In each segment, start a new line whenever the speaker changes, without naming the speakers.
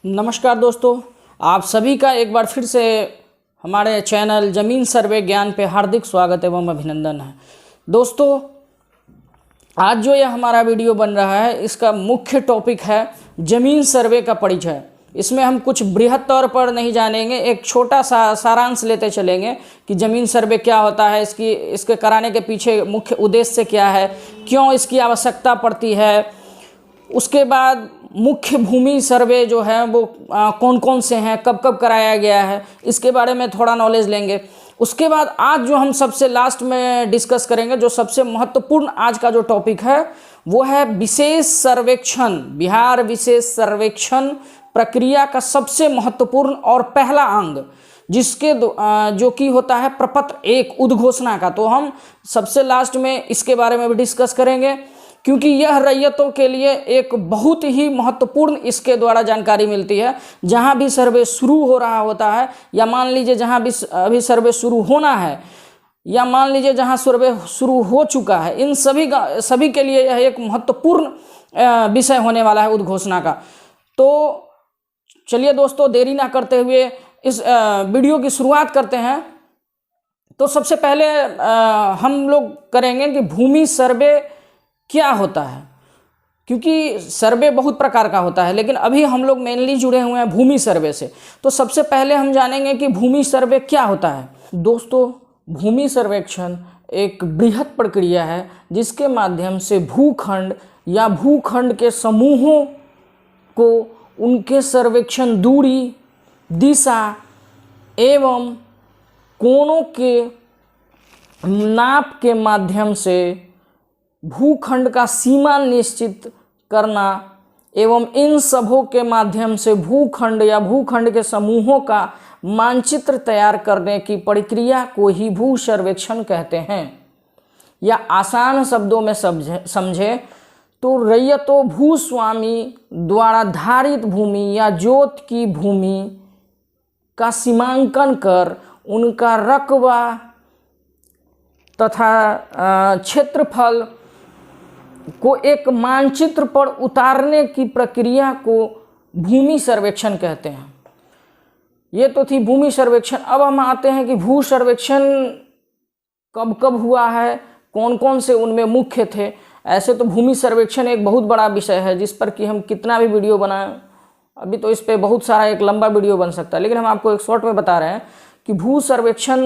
नमस्कार दोस्तों, आप सभी का एक बार फिर से हमारे चैनल ज़मीन सर्वे ज्ञान पे हार्दिक स्वागत एवं अभिनंदन है। दोस्तों, आज जो यह हमारा वीडियो बन रहा है इसका मुख्य टॉपिक है ज़मीन सर्वे का परिचय। इसमें हम कुछ बृहद तौर पर नहीं जानेंगे, एक छोटा सा सारांश लेते चलेंगे कि ज़मीन सर्वे क्या होता है, इसके कराने के पीछे मुख्य उद्देश्य क्या है, क्यों इसकी आवश्यकता पड़ती है। उसके बाद मुख्य भूमि सर्वे जो है वो कौन कौन से हैं, कब कब कराया गया है, इसके बारे में थोड़ा नॉलेज लेंगे। उसके बाद आज जो हम सबसे लास्ट में डिस्कस करेंगे, जो सबसे महत्वपूर्ण आज का जो टॉपिक है वो है विशेष सर्वेक्षण। बिहार विशेष सर्वेक्षण प्रक्रिया का सबसे महत्वपूर्ण और पहला अंग, जिसके जो कि होता है प्रपत्र 1 उद्घोषणा का। तो हम सबसे लास्ट में इसके बारे में भी डिस्कस करेंगे, क्योंकि यह रैयतों के लिए एक बहुत ही महत्वपूर्ण इसके द्वारा जानकारी मिलती है। जहाँ भी सर्वे शुरू हो रहा होता है, या मान लीजिए जहाँ भी अभी सर्वे शुरू होना है, या मान लीजिए जहाँ सर्वे शुरू हो चुका है, इन सभी के लिए यह एक महत्वपूर्ण विषय होने वाला है उद्घोषणा का। तो चलिए दोस्तों, देरी ना करते हुए इस वीडियो की शुरुआत करते हैं। तो सबसे पहले हम लोग करेंगे कि भूमि सर्वे क्या होता है, क्योंकि सर्वे बहुत प्रकार का होता है, लेकिन अभी हम लोग मेनली जुड़े हुए हैं भूमि सर्वे से। तो सबसे पहले हम जानेंगे कि भूमि सर्वे क्या होता है। दोस्तों, भूमि सर्वेक्षण एक बृहद प्रक्रिया है जिसके माध्यम से भूखंड या भूखंड के समूहों को उनके सर्वेक्षण दूरी, दिशा एवं कोणों के नाप के माध्यम से भूखंड का सीमा निश्चित करना एवं इन सबों के माध्यम से भूखंड या भूखंड के समूहों का मानचित्र तैयार करने की प्रक्रिया को ही भू सर्वेक्षण कहते हैं। या आसान शब्दों में समझे तो रैयतों भूस्वामी द्वारा धारित भूमि या जोत की भूमि का सीमांकन कर उनका रकबा तथा क्षेत्रफल को एक मानचित्र पर उतारने की प्रक्रिया को भूमि सर्वेक्षण कहते हैं। ये तो थी भूमि सर्वेक्षण। अब हम आते हैं कि भू सर्वेक्षण कब कब हुआ है, कौन कौन से उनमें मुख्य थे। ऐसे तो भूमि सर्वेक्षण एक बहुत बड़ा विषय है जिस पर कि हम कितना भी वीडियो बनाएं, अभी तो इस पर बहुत सारा एक लंबा वीडियो बन सकता है, लेकिन हम आपको एक शॉर्ट में बता रहे हैं कि भू सर्वेक्षण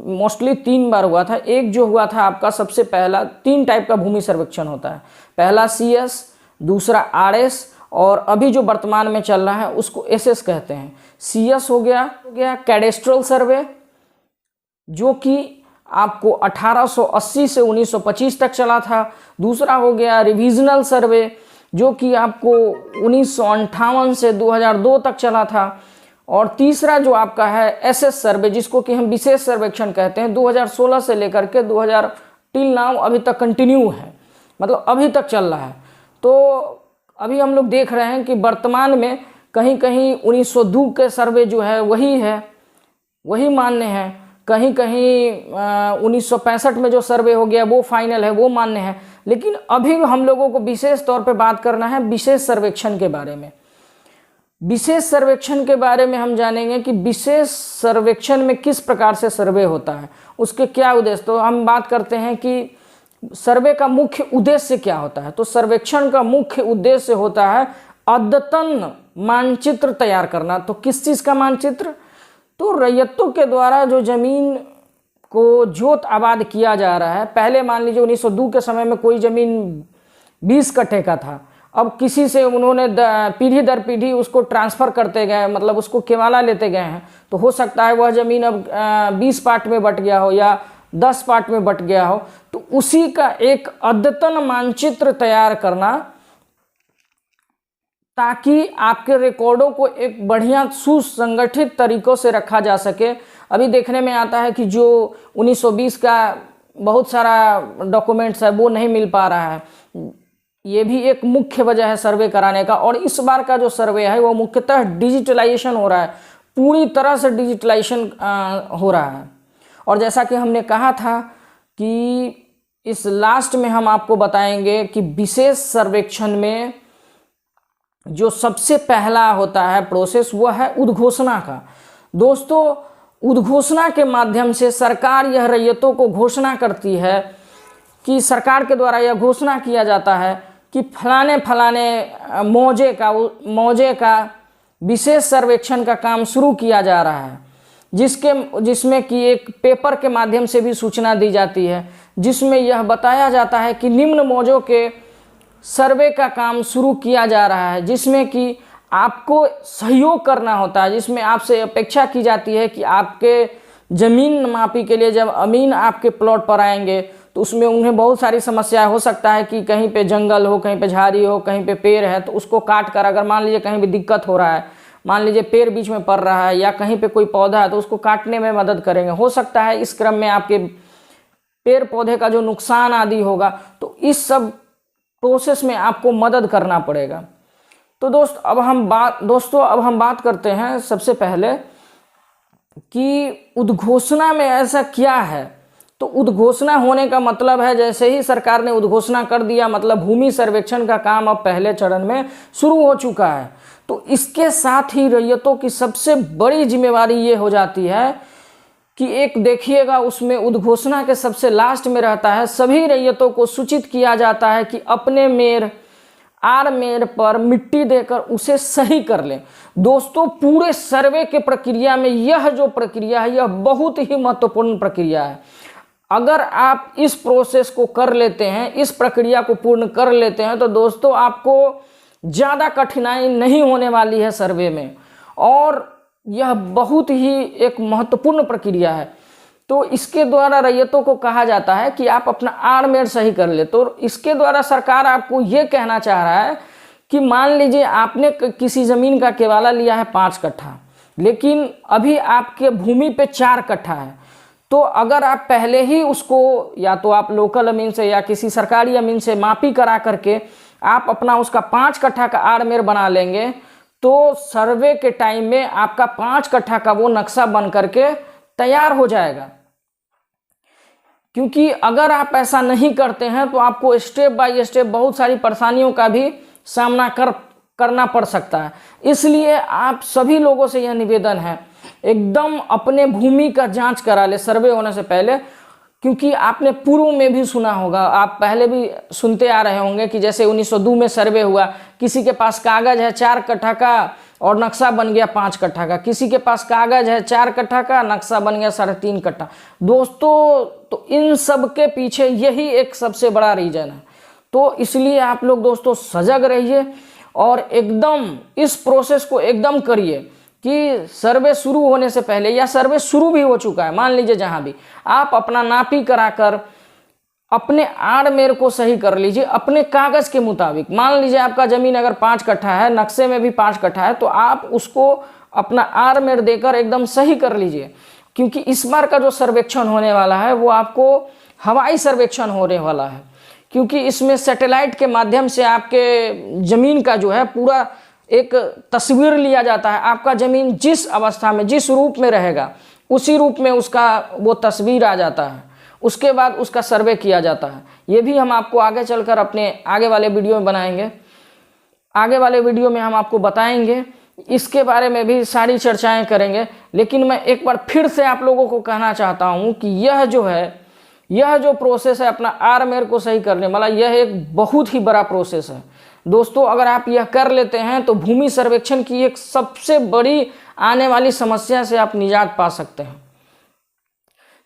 मोस्टली 3 बार हुआ था। एक जो हुआ था आपका सबसे पहला, 3 टाइप का भूमि सर्वेक्षण होता है। पहला CS, दूसरा RS, और अभी जो वर्तमान में चल रहा है उसको SS कहते हैं। CS हो गया कैडेस्ट्रल सर्वे, जो कि आपको 1880 से 1925 तक चला था। दूसरा हो गया रिविजनल सर्वे, जो कि आपको 1958 से 2002 तक चला था। और तीसरा जो आपका है SS सर्वे, जिसको कि हम विशेष सर्वेक्षण कहते हैं, 2016 से लेकर के 2000 टिल नाउ अभी तक कंटिन्यू है, मतलब अभी तक चल रहा है। तो अभी हम लोग देख रहे हैं कि वर्तमान में कहीं कहीं 1902 के सर्वे जो है वही मान्य है, कहीं कहीं 1965 में जो सर्वे हो गया वो फाइनल है, वो मान्य है। लेकिन अभी हम लोगों को विशेष तौर पर बात करना है विशेष सर्वेक्षण के बारे में। विशेष सर्वेक्षण के बारे में हम जानेंगे कि विशेष सर्वेक्षण में किस प्रकार से सर्वे होता है, उसके क्या उद्देश्य। तो हम बात करते हैं कि सर्वे का मुख्य उद्देश्य क्या होता है। तो सर्वेक्षण का मुख्य उद्देश्य होता है अद्यतन मानचित्र तैयार करना। तो किस चीज़ का मानचित्र? तो रैयतों के द्वारा जो जमीन को जोत आबाद किया जा रहा है, पहले मान लीजिए 1902 के समय में कोई जमीन 20 कट्ठे का था, अब किसी से उन्होंने पीढ़ी दर पीढ़ी उसको ट्रांसफ़र करते गए, मतलब उसको केवाला लेते गए हैं। तो हो सकता है वह ज़मीन अब 20 पार्ट में बट गया हो या 10 पार्ट में बट गया हो। तो उसी का एक अद्यतन मानचित्र तैयार करना, ताकि आपके रिकॉर्डों को एक बढ़िया सुसंगठित तरीक़ों से रखा जा सके। अभी देखने में आता है कि जो 1920 का बहुत सारा डॉक्यूमेंट्स है वो नहीं मिल पा रहा है। ये भी एक मुख्य वजह है सर्वे कराने का। और इस बार का जो सर्वे है वो मुख्यतः डिजिटलाइजेशन हो रहा है, पूरी तरह से डिजिटलाइजेशन हो रहा है। और जैसा कि हमने कहा था कि इस लास्ट में हम आपको बताएंगे कि विशेष सर्वेक्षण में जो सबसे पहला होता है प्रोसेस वो है उद्घोषणा का। दोस्तों, उद्घोषणा के माध्यम से सरकार यह रैयतों को घोषणा करती है कि सरकार के द्वारा यह घोषणा किया जाता है कि फलाने फलाने मौजे का विशेष सर्वेक्षण का काम शुरू किया जा रहा है, जिसमें कि एक पेपर के माध्यम से भी सूचना दी जाती है, जिसमें यह बताया जाता है कि निम्न मौजों के सर्वे का काम शुरू किया जा रहा है, जिसमें कि आपको सहयोग करना होता है, जिसमें आपसे अपेक्षा की जाती है कि आपके ज़मीन मापी के लिए जब अमीन आपके प्लॉट पर आएंगे तो उसमें उन्हें बहुत सारी समस्याएं हो सकता है कि कहीं पे जंगल हो, कहीं पे झाड़ी हो, कहीं पे पेड़ है, तो उसको काट कर अगर मान लीजिए कहीं भी दिक्कत हो रहा है, मान लीजिए पेड़ बीच में पड़ रहा है या कहीं पे कोई पौधा है, तो उसको काटने में मदद करेंगे। हो सकता है इस क्रम में आपके पेड़ पौधे का जो नुकसान आदि होगा, तो इस सब प्रोसेस में आपको मदद करना पड़ेगा। तो दोस्तों अब हम बात करते हैं सबसे पहले कि उद्घोषणा में ऐसा क्या है। तो उद्घोषणा होने का मतलब है जैसे ही सरकार ने उद्घोषणा कर दिया, मतलब भूमि सर्वेक्षण का काम अब पहले चरण में शुरू हो चुका है। तो इसके साथ ही रैयतों की सबसे बड़ी जिम्मेवारी ये हो जाती है कि एक देखिएगा उसमें उद्घोषणा के सबसे लास्ट में रहता है, सभी रैयतों को सूचित किया जाता है कि अपने आड़ मेड़ पर मिट्टी देकर उसे सही कर लें। दोस्तों, पूरे सर्वे के प्रक्रिया में यह जो प्रक्रिया है यह बहुत ही महत्वपूर्ण प्रक्रिया है। अगर आप इस प्रोसेस को कर लेते हैं, इस प्रक्रिया को पूर्ण कर लेते हैं, तो दोस्तों आपको ज़्यादा कठिनाई नहीं होने वाली है सर्वे में, और यह बहुत ही एक महत्वपूर्ण प्रक्रिया है। तो इसके द्वारा रैयतों को कहा जाता है कि आप अपना आड़ मेड़ सही कर ले। तो इसके द्वारा सरकार आपको ये कहना चाह रहा है कि मान लीजिए आपने किसी ज़मीन का केवाला लिया है 5 कट्ठा, लेकिन अभी आपके भूमि पे 4 कट्ठा है। तो अगर आप पहले ही उसको या तो आप लोकल अमीन से या किसी सरकारी अमीन से मापी करा करके आप अपना उसका 5 कट्ठा का आड़ मेड़ बना लेंगे, तो सर्वे के टाइम में आपका 5 कट्ठा का वो नक्शा बन करके तैयार हो जाएगा। क्योंकि अगर आप ऐसा नहीं करते हैं तो आपको स्टेप बाय स्टेप बहुत सारी परेशानियों का भी सामना करना पड़ सकता है। इसलिए आप सभी लोगों से यह निवेदन है, एकदम अपने भूमि का जांच करा ले सर्वे होने से पहले। क्योंकि आपने पूर्व में भी सुना होगा, आप पहले भी सुनते आ रहे होंगे कि जैसे 1902 में सर्वे हुआ, किसी के पास कागज़ है 4 कट्ठा का और नक्शा बन गया 5 कट्ठा का, किसी के पास कागज़ है 4 कट्ठा का, नक्शा बन गया 3.5 कट्ठा। दोस्तों, तो इन सब के पीछे यही एक सबसे बड़ा रीज़न है। तो इसलिए आप लोग दोस्तों सजग रहिए और एकदम इस प्रोसेस को एकदम करिए कि सर्वे शुरू होने से पहले या सर्वे शुरू भी हो चुका है, मान लीजिए जहाँ भी, आप अपना नापी कराकर अपने आड़ मेड़ को सही कर लीजिए अपने कागज़ के मुताबिक। मान लीजिए आपका ज़मीन अगर 5 कट्ठा है, नक्शे में भी 5 कट्ठा है, तो आप उसको अपना आड़ मेड़ देकर एकदम सही कर लीजिए। क्योंकि इस बार का जो सर्वेक्षण होने वाला है वो आपको हवाई सर्वेक्षण होने वाला है, क्योंकि इसमें सैटेलाइट के माध्यम से आपके ज़मीन का जो है पूरा एक तस्वीर लिया जाता है। आपका ज़मीन जिस अवस्था में, जिस रूप में रहेगा, उसी रूप में उसका वो तस्वीर आ जाता है। उसके बाद उसका सर्वे किया जाता है। ये भी हम आपको आगे चलकर अपने आगे वाले वीडियो में बनाएंगे। आगे वाले वीडियो में हम आपको बताएंगे, इसके बारे में भी सारी चर्चाएं करेंगे। लेकिन मैं एक बार फिर से आप लोगों को कहना चाहता हूँ कि यह जो प्रोसेस है अपना आड़ मेड़ को सही करने वाला, यह एक बहुत ही बड़ा प्रोसेस है। दोस्तों, अगर आप यह कर लेते हैं तो भूमि सर्वेक्षण की एक सबसे बड़ी आने वाली समस्या से आप निजात पा सकते हैं।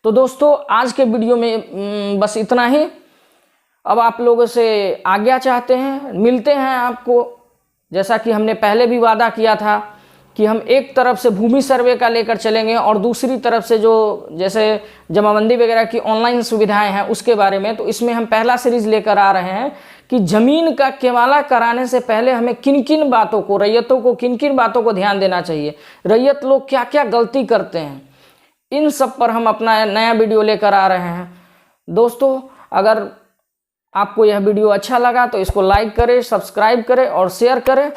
तो दोस्तों, आज के वीडियो में बस इतना ही। अब आप लोगों से आज्ञा चाहते हैं, मिलते हैं आपको, जैसा कि हमने पहले भी वादा किया था कि हम एक तरफ से भूमि सर्वे का लेकर चलेंगे और दूसरी तरफ से जो जैसे जमाबंदी वगैरह की ऑनलाइन सुविधाएं हैं उसके बारे में। तो इसमें हम पहला सीरीज लेकर आ रहे हैं कि ज़मीन का केवाला कराने से पहले हमें किन किन बातों को, रैयतों को किन किन बातों को ध्यान देना चाहिए, रैयत लोग क्या क्या गलती करते हैं, इन सब पर हम अपना नया वीडियो लेकर आ रहे हैं। दोस्तों, अगर आपको यह वीडियो अच्छा लगा तो इसको लाइक करें, सब्सक्राइब करें और शेयर करें,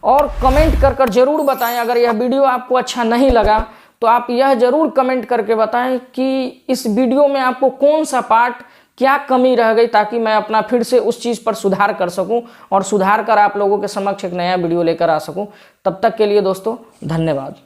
और कमेंट कर जरूर बताएं। अगर यह वीडियो आपको अच्छा नहीं लगा तो आप यह जरूर कमेंट करके बताएं कि इस वीडियो में आपको कौन सा पार्ट क्या कमी रह गई, ताकि मैं अपना फिर से उस चीज़ पर सुधार कर सकूं और सुधार कर आप लोगों के समक्ष एक नया वीडियो लेकर आ सकूं। तब तक के लिए दोस्तों धन्यवाद।